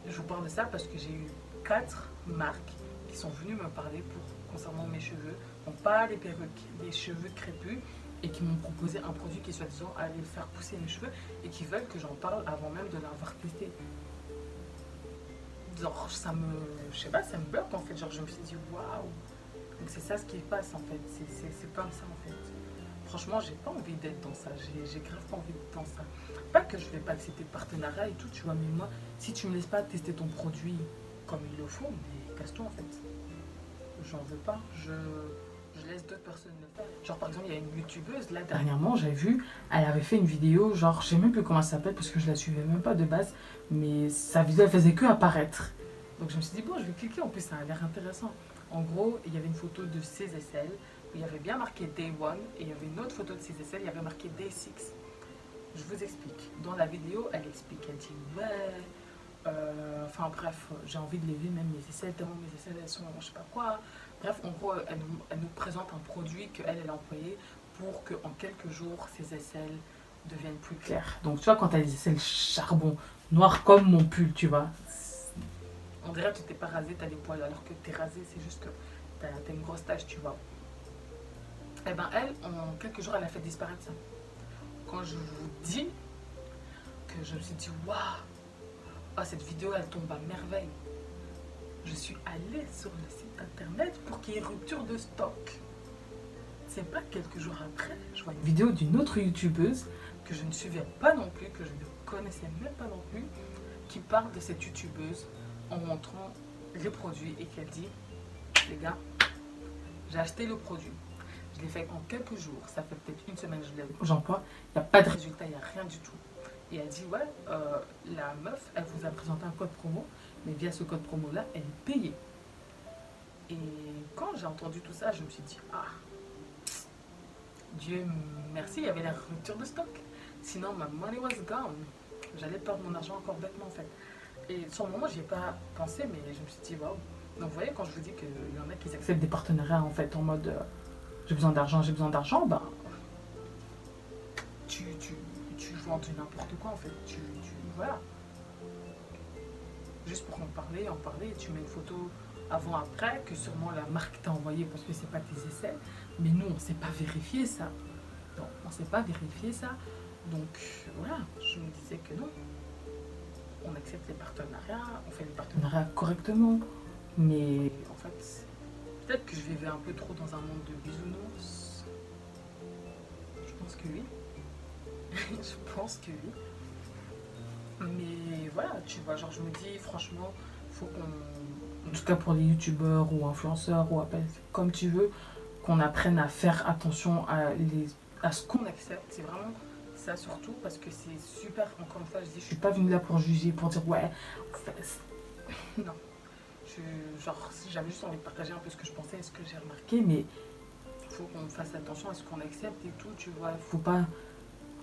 Je vous parle de ça parce que j'ai eu 4 marques qui sont venues me parler concernant mes cheveux. Donc pas les perruques, les cheveux crépus, et qui m'ont proposé un produit qui soi-disant allait faire pousser mes cheveux et qui veulent que j'en parle avant même de l'avoir testé. Genre ça me, je sais pas, ça me bloque en fait. Genre je me suis dit waouh. Donc c'est ça ce qui passe en fait. C'est comme ça en fait. Franchement, j'ai pas envie d'être dans ça. J'ai grave pas envie d'être dans ça. Pas que je vais pas accepter de partenariat et tout, tu vois, mais moi, si tu me laisses pas tester ton produit comme ils le font, mais casse-toi en fait. J'en veux pas. Je je laisse d'autres personnes le faire. Genre par exemple, il y a une youtubeuse, là dernièrement, j'avais vu, elle avait fait une vidéo, genre je sais même plus comment ça s'appelle parce que je la suivais même pas de base, mais sa vidéo elle faisait que apparaître. Donc je me suis dit, bon, je vais cliquer, en plus ça a l'air intéressant. En gros, il y avait une photo de ses aisselles, où il y avait bien marqué Day 1, et il y avait une autre photo de ses aisselles, il y avait marqué Day 6. Je vous explique. Dans la vidéo, elle explique, elle dit, ouais, enfin bref, j'ai envie de lever même mes aisselles, tellement mes aisselles elles sont je sais pas quoi. Bref, en gros, elle nous présente un produit qu'elle elle a employé pour qu'en quelques jours, ses aisselles deviennent plus claires. Donc tu vois, quand tu as les aisselles charbon, noires comme mon pull, tu vois, on dirait que tu t'es pas rasé, tu as des poils, alors que tu es rasé, c'est juste que tu as une grosse tache, tu vois. Et ben elle, en quelques jours, elle a fait disparaître ça. Quand je vous dis que je me suis dit, waouh, oh, cette vidéo elle tombe à merveille. Je suis allée sur le site internet pour qu'il y ait rupture de stock. C'est pas quelques jours après, je vois une vidéo d'une autre youtubeuse que je ne suivais pas non plus, que je ne connaissais même pas non plus, qui parle de cette youtubeuse en montrant les produits et qu'elle dit, les gars, j'ai acheté le produit. Je l'ai fait en quelques jours, ça fait peut-être une semaine que j'emploie, il n'y a pas de résultat, il n'y a rien du tout. Et elle dit, ouais, la meuf, elle vous a présenté un code promo, mais via ce code promo-là, elle est payée. Et quand j'ai entendu tout ça, je me suis dit, ah, Dieu merci, il y avait la rupture de stock. Sinon, ma money was gone. J'allais perdre mon argent encore bêtement, en fait. Et sur le moment, j'y ai pas pensé, mais je me suis dit, waouh. Donc, vous voyez, quand je vous dis qu'il y en a qui acceptent des partenariats, en fait, en mode, j'ai besoin d'argent, ben, tu joues du n'importe quoi, en fait. Voilà. Juste pour en parler, et tu mets une photo avant-après que sûrement la marque t'a envoyé parce que c'est pas tes essais. Mais nous, on ne sait pas vérifier ça. Non, on ne sait pas vérifier ça. Donc voilà, je me disais que non. On accepte les partenariats, on fait les partenariats correctement. Mais en fait, peut-être que je vivais un peu trop dans un monde de bisounours. Je pense que oui. Je pense que oui. Mais voilà, tu vois, genre je me dis franchement, faut qu'on, en tout cas pour les youtubeurs ou influenceurs ou appelle comme tu veux, qu'on apprenne à faire attention à ce qu'on accepte. C'est vraiment ça surtout parce que c'est super, encore une fois, je dis, je suis pas venue là pour juger, pour dire ouais, non. Genre, j'avais juste envie de partager un peu ce que je pensais et ce que j'ai remarqué, mais il faut qu'on fasse attention à ce qu'on accepte et tout, tu vois. Il faut pas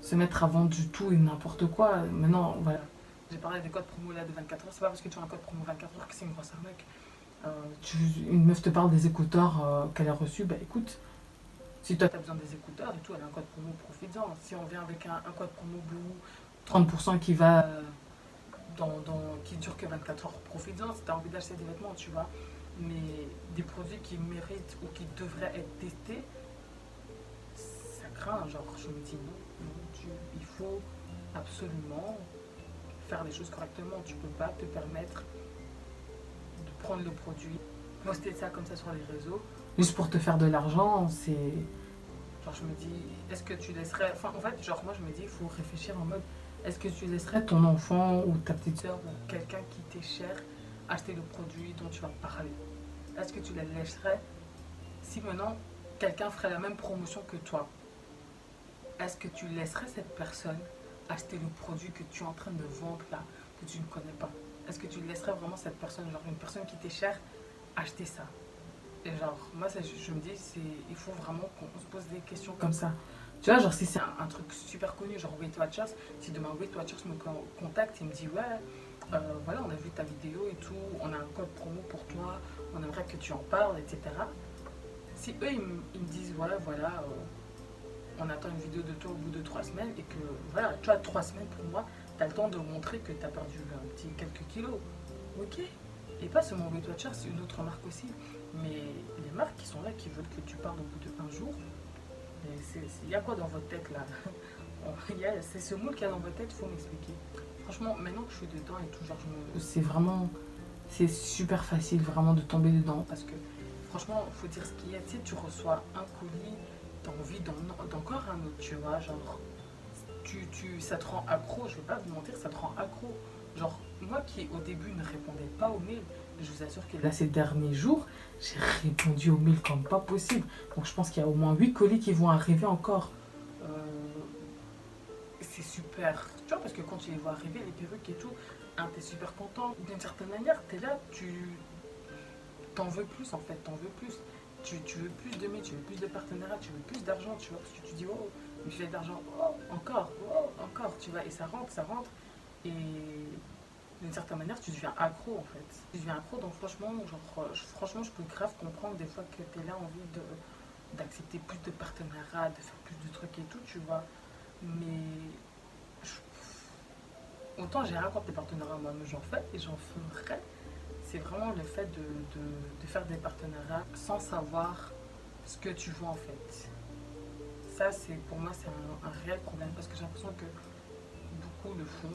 se mettre à vendre du tout et n'importe quoi. Maintenant, voilà. J'ai parlé des codes promo là de 24 heures. C'est pas parce que tu as un code promo 24 heures que c'est une grosse arnaque. Une meuf te parle des écouteurs qu'elle a reçus. Bah écoute, si toi tu as besoin des écouteurs et tout, elle a un code promo, profites-en. Si on vient avec un code promo Blue, 30% qui va qui dure que 24 heures, profites-en. Si tu as envie d'acheter des vêtements, tu vois. Mais des produits qui méritent ou qui devraient être testés, ça craint. Genre, je me dis non, il faut absolument faire les choses correctement. Tu peux pas te permettre de prendre le produit, poster ça comme ça sur les réseaux, juste pour te faire de l'argent. C'est genre je me dis, est-ce que tu laisserais, enfin en fait genre moi je me dis, il faut réfléchir en mode, est-ce que tu laisserais ton enfant ou ta petite soeur ou quelqu'un qui t'est cher acheter le produit dont tu vas parler? Est-ce que tu la laisserais si maintenant quelqu'un ferait la même promotion que toi? Est-ce que tu laisserais cette personne acheter le produit que tu es en train de vendre là, que tu ne connais pas? Est-ce que tu laisserais vraiment cette personne, genre une personne qui t'est chère, acheter ça? Et genre, moi, je me dis, il faut vraiment qu'on se pose des questions comme ça. Tu vois, genre, si c'est un truc super connu, genre Weight Watchers, si demain Weight Watchers me contacte et me dit, ouais, voilà, on a vu ta vidéo et tout, on a un code promo pour toi, on aimerait que tu en parles, etc. Si eux, ils me disent, ouais, voilà, on attend une vidéo de toi au bout de 3 semaines et que, voilà, tu as 3 semaines pour moi, tu as le temps de montrer que tu as perdu un petit quelques kilos. Ok. Et pas seulement Weight Watchers, c'est une autre marque aussi. Mais les marques qui sont là, qui veulent que tu parles au bout de 1 jour, il y a quoi dans votre tête là? C'est ce moule qu'il y a dans votre tête, il faut m'expliquer. Franchement, maintenant que je suis dedans et tout, genre, c'est super facile vraiment de tomber dedans. Parce que franchement, il faut dire ce qu'il y a. Tu sais, tu reçois un colis, tu as envie d'encore un autre, tu vois. Genre, ça te rend accro, je vais pas vous mentir, ça te rend accro. Genre, moi qui au début ne répondais pas aux mails, je vous assure que là, ces derniers jours, j'ai répondu aux mails comme pas possible. Donc je pense qu'il y a au moins 8 colis qui vont arriver encore. Euh, c'est super, tu vois, parce que quand tu les vois arriver, les perruques et tout, hein, t'es super content. D'une certaine manière, t'es là, tu t'en veux plus en fait, t'en veux plus. Tu veux plus de mails, tu veux plus de partenariats, tu veux plus d'argent, tu vois, parce que tu dis, oh, mais je fais de l'argent, oh, encore, tu vois, et ça rentre, ça rentre. Et d'une certaine manière, tu deviens accro en fait. Tu deviens accro, donc franchement, franchement, je peux grave comprendre des fois que t'es là envie d'accepter plus de partenariats, de faire plus de trucs et tout, tu vois. Mais autant j'ai rien contre les partenariats, moi-même j'en fais et j'en ferai. C'est vraiment le fait de faire des partenariats sans savoir ce que tu veux en fait. Ça, c'est pour moi, c'est un réel problème parce que j'ai l'impression que beaucoup le font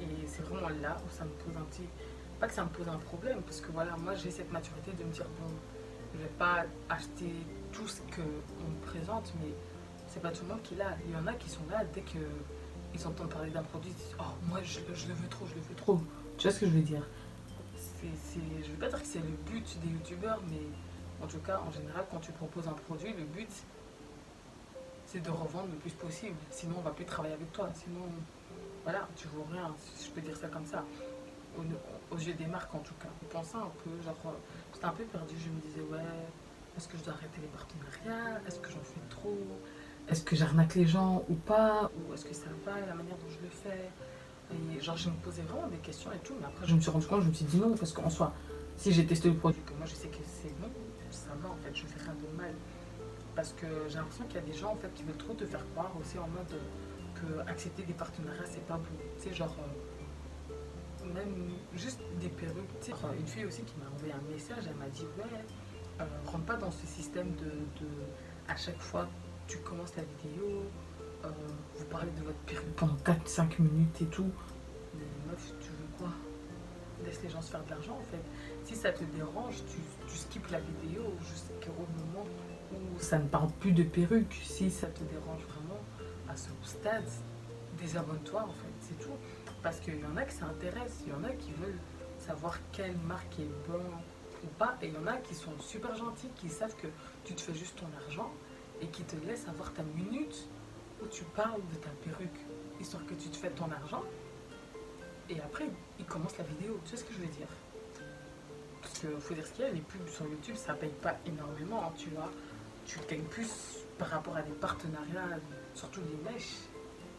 et c'est vraiment là où ça me pose un petit. Pas que ça me pose un problème parce que voilà, moi j'ai cette maturité de me dire bon, je vais pas acheter tout ce qu'on me présente, mais c'est pas tout le monde qui l'a. Il y en a qui sont là dès que ils entendent parler d'un produit, ils disent oh, moi je le veux trop, je le veux trop. Tu vois ce que je veux dire? Je veux pas dire que c'est le but des youtubeurs, mais en tout cas, en général, quand tu proposes un produit, le but c'est de revendre le plus possible. Sinon, on va plus travailler avec toi. Sinon, voilà, tu vaux rien, si je peux dire ça comme ça. Aux yeux des marques, en tout cas. Je pensais un peu, genre, j'étais un peu perdue. Je me disais, ouais, est-ce que je dois arrêter les partenariats? Est-ce que j'en fais trop? Est-ce que j'arnaque les gens ou pas? Ou est-ce que ça va, la manière dont je le fais? Et genre, je me posais vraiment des questions et tout, mais après, je me suis rendu compte, je me suis dit non, parce qu'en soi, si j'ai testé le produit, que moi je sais que c'est bon, ça va en fait, je fais rien de mal. Parce que j'ai l'impression qu'il y a des gens en fait qui veulent trop te faire croire aussi en mode que accepter des partenariats c'est pas bon. Tu sais, genre, même juste des perruques. Tu sais, une fille aussi qui m'a envoyé un message, elle m'a dit ouais, rentre pas dans ce système à chaque fois tu commences la vidéo, euh, vous parlez de votre perruque pendant 4-5 minutes et tout. Mais meuf, tu veux quoi? Laisse les gens se faire de l'argent en fait. Si ça te dérange, tu skippes la vidéo jusqu'au moment où ça ne parle plus de perruque. Si ça te dérange vraiment à ce stade, désabonne-toi en fait, c'est tout. Parce qu'il y en a qui s'intéressent, il y en a qui veulent savoir quelle marque est bonne ou pas, et il y en a qui sont super gentils, qui savent que tu te fais juste ton argent et qui te laissent avoir ta minute où tu parles de ta perruque, histoire que tu te fais ton argent. Et après, ils commencent la vidéo. Tu sais ce que je veux dire? Parce qu'il faut dire ce qu'il y a, les pubs sur YouTube, ça paye pas énormément, hein, tu vois. Tu gagnes plus par rapport à des partenariats, surtout les mèches.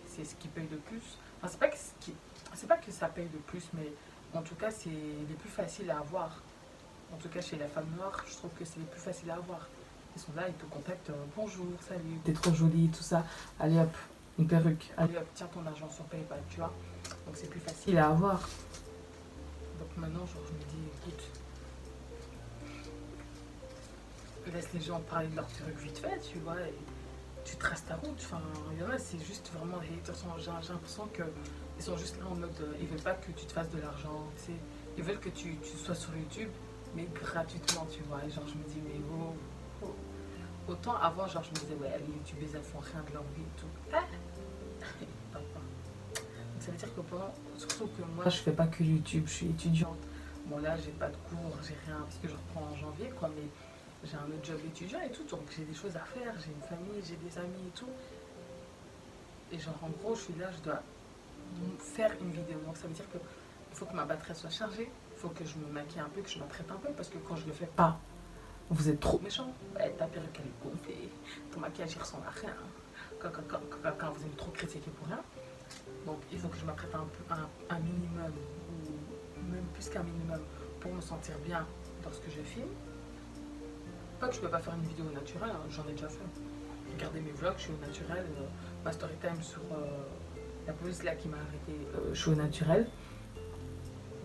C'est ce qui paye le plus. Enfin, c'est pas que ça paye le plus, mais en tout cas, c'est les plus faciles à avoir. En tout cas, chez la femme noire, je trouve que c'est les plus faciles à avoir. Ils sont là, ils te contactent, bonjour, salut, t'es trop jolie, tout ça. Allez hop, une perruque. Allez hop, tiens ton argent sur PayPal, tu vois. Donc c'est plus facile à avoir. Donc maintenant, genre, je me dis, écoute, laisse les gens parler de leur truc vite fait, tu vois, et tu traces ta route. Enfin, il y en a, c'est juste vraiment des haters. J'ai l'impression qu'ils sont juste là en mode, ils veulent pas que tu te fasses de l'argent, tu sais. Ils veulent que tu sois sur YouTube, mais gratuitement, tu vois. Et genre, je me dis, mais oh, oh. Autant avant, genre, je me disais, ouais, les youtubeurs, elles font rien de leur vie et tout. Ah. Donc ça veut dire que surtout que moi, je fais pas que YouTube, je suis étudiante. Bon, là, j'ai pas de cours, j'ai rien, parce que je reprends en janvier, quoi, mais j'ai un autre job étudiant et tout, donc j'ai des choses à faire, j'ai une famille, j'ai des amis et tout. Et genre, en gros, je suis là, je dois faire une vidéo. Donc ça veut dire qu'il faut que ma batterie soit chargée, il faut que je me maquille un peu, que je m'apprête un peu, parce que quand je le fais pas, vous êtes trop méchant. Ouais, ta perruque, elle est gonflée, ton maquillage, il ressemble à rien. Quand vous aimez trop critiquer pour rien. Donc il faut que je m'apprête un minimum, ou même plus qu'un minimum, pour me sentir bien lorsque je filme. Pas que je peux pas faire une vidéo naturelle, hein, j'en ai déjà fait. Regardez mes vlogs, je suis au naturel. Ma story time sur la police là qui m'a arrêté, je suis au naturel.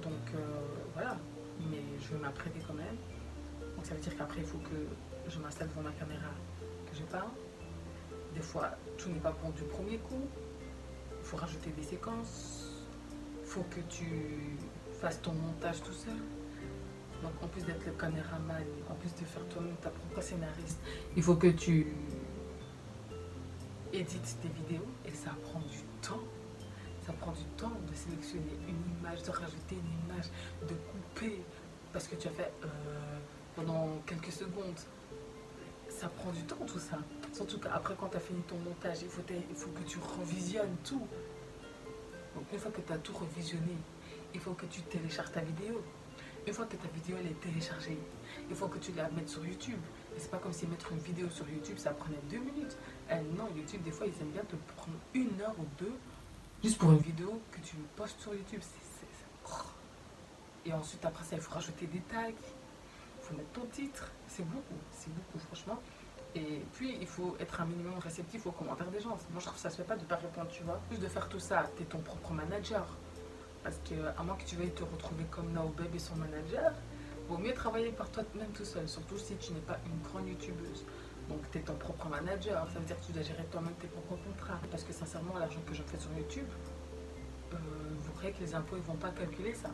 Donc voilà, mais je vais m'apprêter quand même. Donc ça veut dire qu'après il faut que je m'installe devant ma caméra, que je parle. Des fois, tout n'est pas bon du premier coup. Il faut rajouter des séquences. Il faut que tu fasses ton montage tout seul. Donc en plus d'être le caméraman, en plus de faire toi-même ta propre scénariste, il faut que tu édites tes vidéos et ça prend du temps. Ça prend du temps de sélectionner une image, de rajouter une image, de couper. parce que tu as fait pendant quelques secondes. Ça prend du temps tout ça. Surtout qu'après quand tu as fini ton montage, il faut que tu revisionnes tout. Donc une fois que tu as tout revisionné, il faut que tu télécharges ta vidéo. Une fois que ta vidéo elle est téléchargée, il faut que tu la mettes sur YouTube. Et c'est pas comme si mettre une vidéo sur YouTube ça prenait 2 minutes. Non, YouTube des fois ils aiment bien te prendre 1 heure ou 2 juste pour une vidéo que tu postes sur YouTube. Et ensuite après ça il faut rajouter des tags, il faut mettre ton titre. C'est beaucoup franchement. Et puis il faut être un minimum réceptif aux commentaires des gens. Moi je trouve que ça se fait pas de pas répondre, tu vois. Plus de faire tout ça, t'es ton propre manager. Parce que à moins que tu veuilles te retrouver comme Naobeb et son manager, vaut mieux travailler par toi-même tout seul, surtout si tu n'es pas une grande youtubeuse. Donc tu es ton propre manager, ça veut dire que tu dois gérer toi-même tes propres contrats. Parce que sincèrement, l'argent que je fais sur YouTube, vous croyez que les impôts ils vont pas calculer ça?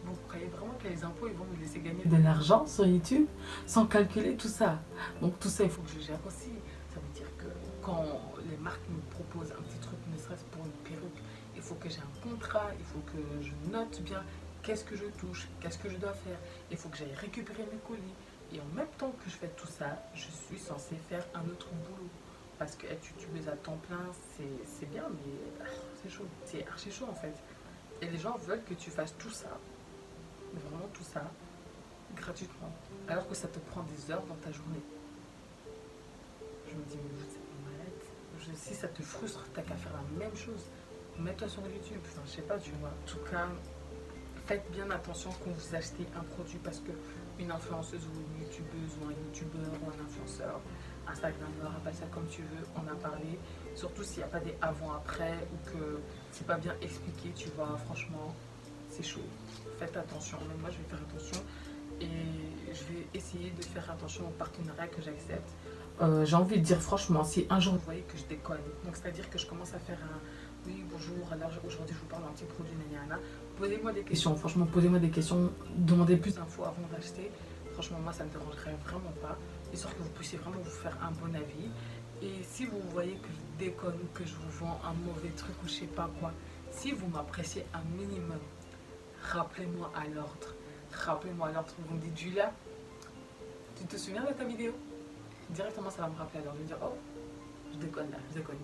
Vous croyez vraiment que les impôts ils vont me laisser gagner de l'argent sur YouTube sans calculer tout ça? Donc tout ça il faut que je gère aussi. Ça veut dire que quand les marques me proposent un petit truc, ne serait-ce pour une perruque, il faut que j'ai un contrat, il faut que je note bien qu'est-ce que je touche, qu'est-ce que je dois faire. Il faut que j'aille récupérer mes colis. Et en même temps que je fais tout ça, je suis censée faire un autre boulot. Parce que être youtubeuse à temps plein, c'est bien, mais c'est chaud. C'est archi chaud en fait. Et les gens veulent que tu fasses tout ça, vraiment tout ça, gratuitement. Alors que ça te prend des heures dans ta journée. Je me dis, mais vous êtes malade. Si ça te frustre, t'as qu'à faire la même chose. Mets-toi sur YouTube. Enfin, je sais pas, tu vois. En tout cas, faites bien attention quand vous achetez un produit parce que une influenceuse ou une youtubeuse ou un youtubeur ou un influenceur, Instagrammeur, appelle ça comme tu veux, on a parlé. Surtout s'il n'y a pas des avant-après ou que c'est pas bien expliqué, tu vois, franchement, c'est chaud. Faites attention. Même moi, je vais faire attention et je vais essayer de faire attention aux partenariats que j'accepte. J'ai envie de dire franchement, si un jour vous voyez que je déconne, donc c'est-à-dire que je commence à faire un oui, bonjour, alors aujourd'hui je vous parle d'un petit produit, nanana. Posez-moi des questions, franchement, posez-moi des questions, demandez plus d'infos avant d'acheter. Franchement, moi, ça ne me dérangerait vraiment pas. Histoire que vous puissiez vraiment vous faire un bon avis. Et si vous voyez que je déconne ou que je vous vends un mauvais truc ou je sais pas quoi, si vous m'appréciez un minimum, rappelez-moi à l'ordre. Rappelez-moi à l'ordre. Vous me dites, Julia, tu te souviens de ta vidéo? Directement, ça va me rappeler à l'ordre. Je vais dire, oh, je déconne là, je déconne,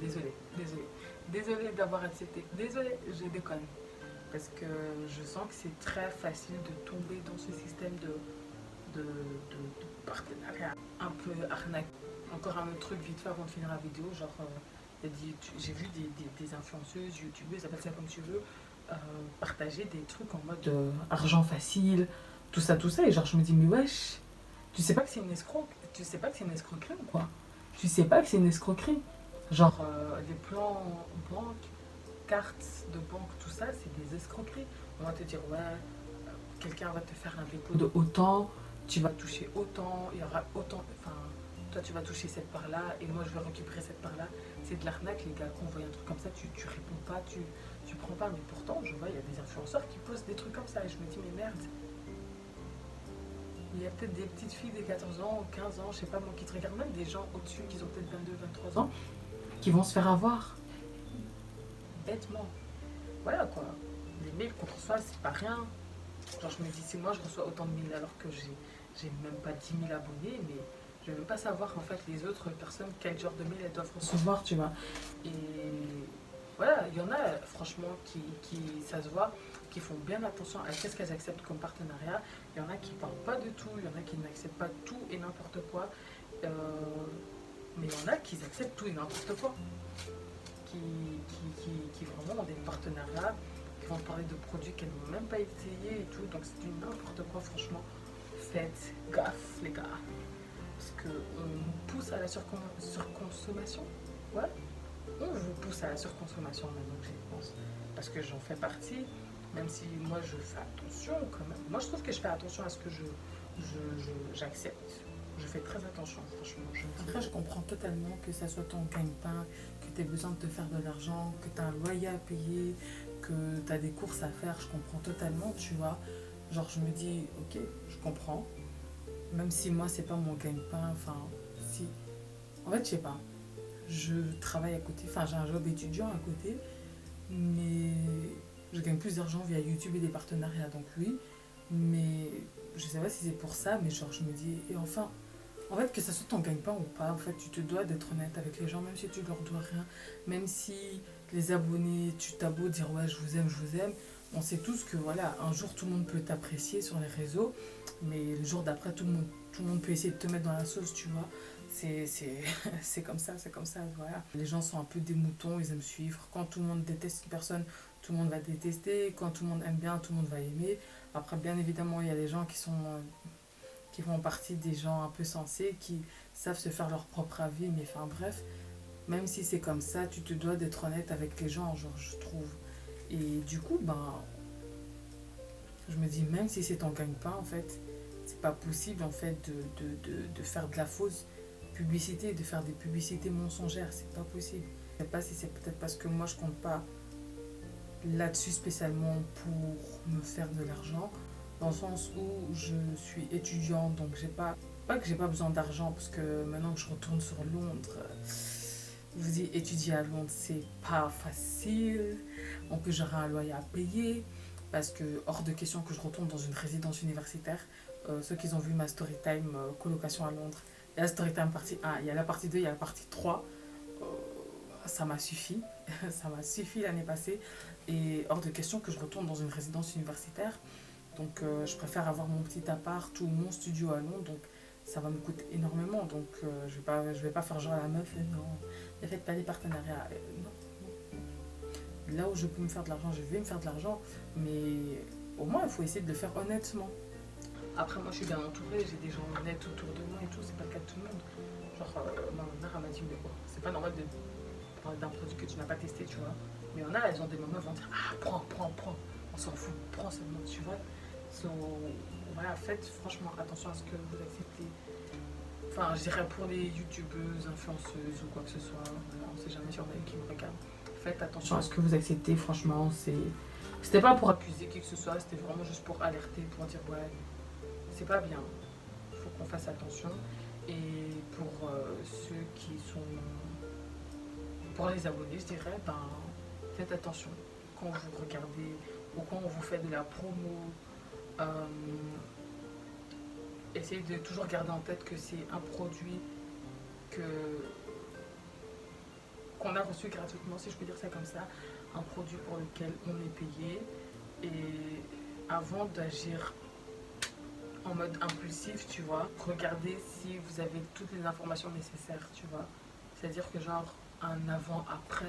désolée d'avoir accepté, désolée, je déconne. Parce que je sens que c'est très facile de tomber dans ce système de partenariat un peu arnaque. Encore un autre truc vite fait avant de finir la vidéo, genre j'ai vu des influenceuses, youtubeuses, appelle ça comme tu veux, partager des trucs en mode argent facile, tout ça, et genre je me dis mais wesh, tu sais pas que c'est une escroque, tu sais pas que c'est une escroquerie ou quoi? Tu sais pas que c'est une escroquerie? Genre les plans banque, cartes de banque, tout ça, c'est des escroqueries. On va te dire ouais, quelqu'un va te faire un dépôt de autant, tu vas toucher autant, il y aura autant, enfin, toi tu vas toucher cette part-là et moi je vais récupérer cette part-là. C'est de l'arnaque les gars, quand on voit un truc comme ça, tu réponds pas, tu prends pas, mais pourtant je vois il y a des influenceurs qui postent des trucs comme ça et je me dis mais merde. Il y a peut-être des petites filles de 14 ans, 15 ans, je sais pas moi, qui te regardent, même des gens au-dessus qui ont peut-être 22, 23 ans, qui vont se faire avoir. Bêtement. Voilà quoi. Les mails qu'on reçoit, c'est pas rien. Genre je me dis, si moi je reçois autant de mails alors que j'ai même pas 10 000 abonnés, mais je veux même pas savoir en fait les autres personnes quel genre de mail elles doivent recevoir, tu vois. Et voilà, il y en a franchement qui ça se voit, qui font bien attention à qu'est-ce qu'elles acceptent comme partenariat. Il y en a qui parlent pas de tout, il y en a qui n'acceptent pas tout et n'importe quoi. Mais il y en a qui acceptent tout et n'importe quoi. Qui vraiment ont des partenariats, qui vont parler de produits qu'elles n'ont même pas essayé et tout. Donc c'est du n'importe quoi, franchement. Faites gaffe, les gars. Parce qu'on nous pousse à la surconsommation. Ouais. On vous pousse à la surconsommation maintenant que j'y pense. Parce que j'en fais partie, même si moi je fais attention quand même. Moi je trouve que je fais attention à ce que j'accepte. Je fais très attention, franchement. Après, je comprends totalement que ça soit ton gagne-pain, que tu aies besoin de te faire de l'argent, que tu as un loyer à payer, que tu as des courses à faire. Je comprends totalement, tu vois. Genre, je me dis, ok, je comprends. Même si moi, c'est pas mon gagne-pain, enfin, si. En fait, je sais pas. Je travaille à côté, enfin, j'ai un job étudiant à côté, mais je gagne plus d'argent via YouTube et des partenariats. Donc, oui, Mais je sais pas si c'est pour ça, mais genre je me dis, et enfin, en fait, que ça soit ton gagne-pain ou pas, en fait, tu te dois d'être honnête avec les gens, même si tu leur dois rien, même si les abonnés, tu t'as beau dire ouais, je vous aime, on sait tous que voilà, un jour tout le monde peut t'apprécier sur les réseaux, mais le jour d'après, tout le monde peut essayer de te mettre dans la sauce, tu vois. C'est comme ça, voilà. Les gens sont un peu des moutons, ils aiment suivre. Quand tout le monde déteste une personne, tout le monde va détester. Quand tout le monde aime bien, tout le monde va aimer. Après, bien évidemment, il y a des gens qui font partie des gens un peu sensés, qui savent se faire leur propre avis, mais enfin bref, même si c'est comme ça, tu te dois d'être honnête avec les gens, genre je trouve. Et du coup, ben, je me dis, même si c'est ton gagne-pain, en fait, c'est pas possible en fait de faire de la fausse publicité, de faire des publicités mensongères, c'est pas possible. Je sais pas si c'est peut-être parce que moi je compte pas là-dessus spécialement pour me faire de l'argent, dans le sens où je suis étudiante, donc j'ai pas que j'ai pas besoin d'argent, parce que maintenant que je retourne sur Londres, je vous dis, étudier à Londres, c'est pas facile. En plus, j'aurai un loyer à payer, parce que hors de question que je retourne dans une résidence universitaire. Ceux qui ont vu ma story time colocation à Londres, il y a la story time partie 1, il y a la partie 2, il y a la partie 3. Euh, Ça m'a suffi. Ça m'a suffi l'année passée. Et hors de question que je retourne dans une résidence universitaire. Donc je préfère avoir mon petit appart ou mon studio à Londres. Donc ça va me coûter énormément. Donc je vais pas faire genre à la meuf. Non, ne faites pas des partenariats. Non. Là où je peux me faire de l'argent, je vais me faire de l'argent. Mais au moins, il faut essayer de le faire honnêtement. Après, moi, je suis bien entourée. J'ai des gens honnêtes autour de moi et tout. C'est pas le cas de tout le monde. Genre, ma mère, elle m'a dit, mais oh, c'est pas normal de parler d'un produit que tu n'as pas testé, tu vois. Mais il y en a, elles ont des mamans, elles vont dire, ah, prends. On s'en fout, prends seulement, tu vois. So, voilà, faites franchement attention à ce que vous acceptez. Enfin, je dirais pour les youtubeuses, influenceuses ou quoi que ce soit. Voilà, on sait jamais si on a qui me regarde. Faites attention à ce que vous acceptez, franchement. C'était pas pour accuser qui que ce soit, c'était vraiment juste pour alerter, pour dire, ouais, c'est pas bien. Il faut qu'on fasse attention. Et pour ceux qui sont. Pour les abonnés, je dirais, ben, faites attention quand vous regardez ou quand on vous fait de la promo. Euh, Essayez de toujours garder en tête que c'est un produit que qu'on a reçu gratuitement, si je peux dire ça comme ça, un produit pour lequel on est payé. Et avant d'agir en mode impulsif, tu vois, regardez si vous avez toutes les informations nécessaires, tu vois. C'est-à-dire que genre un avant-après,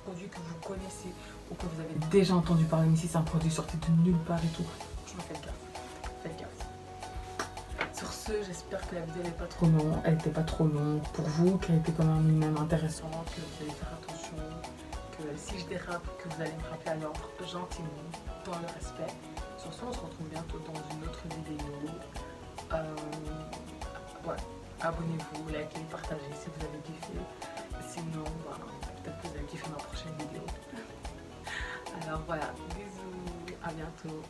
produit que vous connaissez ou que vous avez déjà entendu parler, mais si c'est un produit sorti de nulle part et tout, franchement faites gaffe, faites gaffe. Sur ce, j'espère que la vidéo n'est pas trop longue, elle n'était pas trop longue pour vous, qu'elle était quand même intéressante, que vous allez faire attention, que si je dérape, que vous allez me rappeler alors gentiment, dans le respect. Sur ce, on se retrouve bientôt dans une autre vidéo. Ouais, abonnez-vous, likez, partagez si vous avez kiffé. Sinon, bah, peut-être que vous allez kiffer ma prochaine vidéo. Alors voilà, bisous, à bientôt.